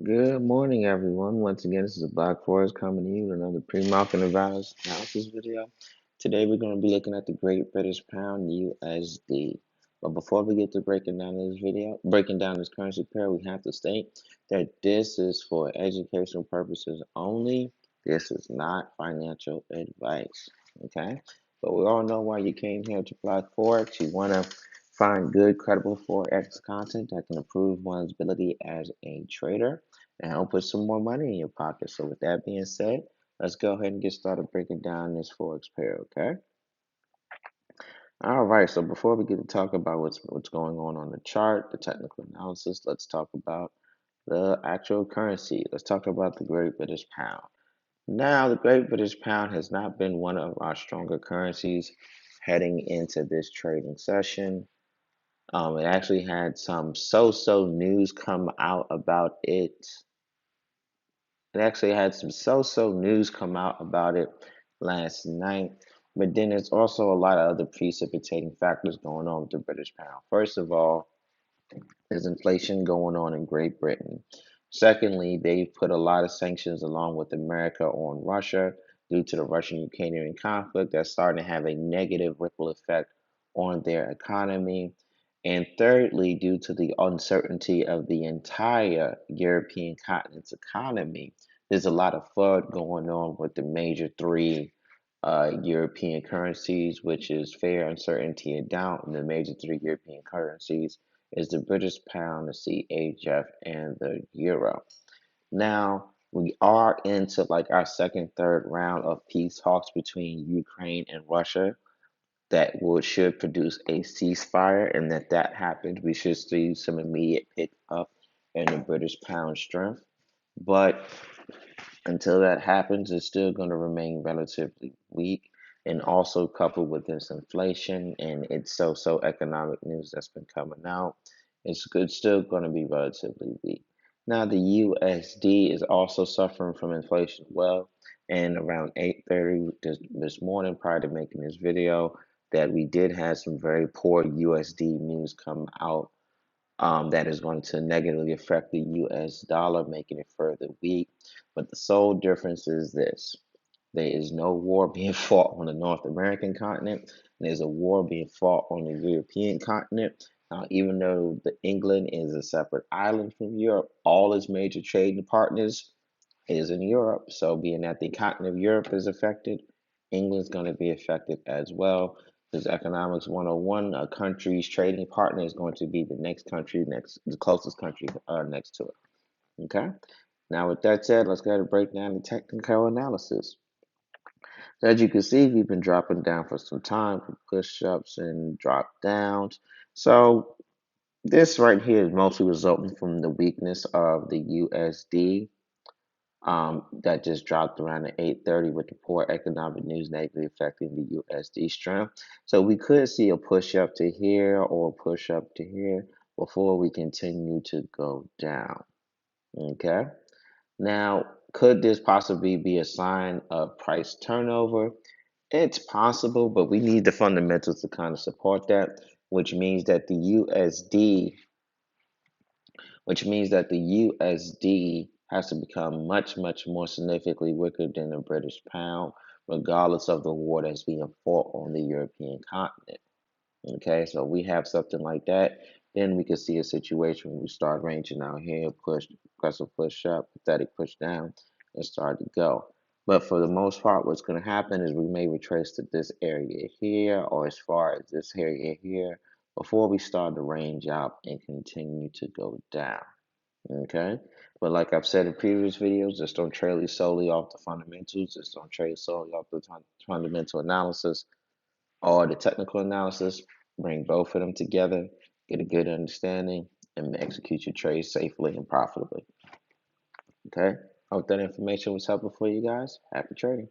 Good morning, everyone. Once again, this is Black Forest coming to you with another pre-market analysis video. Today, we're going to be looking at the Great British Pound USD. But before we get to breaking down this currency pair, we have to state that this is for educational purposes only. This is not financial advice. Okay? But we all know why you came here to Black Forex. You want to find good, credible Forex content that can improve one's ability as a trader and help put some more money in your pocket. So with that being said, let's go ahead and get started breaking down this Forex pair, okay? All right, so before we get to talk about what's going on the chart, the technical analysis, let's talk about the actual currency. Let's talk about the Great British Pound. Now, the Great British Pound has not been one of our stronger currencies heading into this trading session. It actually had some so-so news come out about it. It actually had some so-so news come out about it last night. But then there's also a lot of other precipitating factors going on with the British pound. First of all, there's inflation going on in Great Britain. Secondly, they've put a lot of sanctions along with America on Russia due to the Russian-Ukrainian conflict that's starting to have a negative ripple effect on their economy. And thirdly, due to the uncertainty of the entire European continent's economy, there's a lot of FUD going on with the major three European currencies, which is fear, uncertainty, and doubt. And the major three European currencies is the British pound, the CHF, and the euro. Now, we are into like our second, third round of peace talks between Ukraine and Russia should produce a ceasefire, and that happens, we should see some immediate pick up in the British pound strength. But until that happens, it's still going to remain relatively weak. And also coupled with this inflation and it's so economic news that's been coming out, it's still going to be relatively weak. Now the USD is also suffering from inflation as well. And around 8:30 this morning, prior to making this video, that we did have some very poor USD news come out that is going to negatively affect the US dollar, making it further weak. But the sole difference is this: there is no war being fought on the North American continent. There's a war being fought on the European continent. Now, even though England is a separate island from Europe, all its major trading partners is in Europe. So, being that the continent of Europe is affected, England's going to be affected as well. Because economics 101, a country's trading partner is going to be the closest country next to it. Okay. Now, with that said, let's go ahead and break down the technical analysis. So as you can see, we've been dropping down for some time for push-ups and drop downs. So this right here is mostly resulting from the weakness of the USD that just dropped around at 8:30 with the poor economic news negatively affecting the USD strength. So we could see a push up to here or a push up to here before we continue to go down. Okay. Now, could this possibly be a sign of price turnover? It's possible, but we need the fundamentals to kind of support that, which means that the USD has to become much more significantly weaker than the British pound, regardless of the war that's being fought on the European continent. Okay, so we have something like that, then we could see a situation where we start ranging out here, aggressive push up, pathetic push down, and start to go. But for the most part, what's going to happen is we may retrace to this area here or as far as this area here before we start to range out and continue to go down. Okay, but like I've said in previous videos, just don't trade solely off the fundamentals, just don't trade solely off the fundamental analysis or the technical analysis. Bring both of them together, get a good understanding, and execute your trades safely and profitably. Okay, hope that information was helpful for you guys. Happy trading.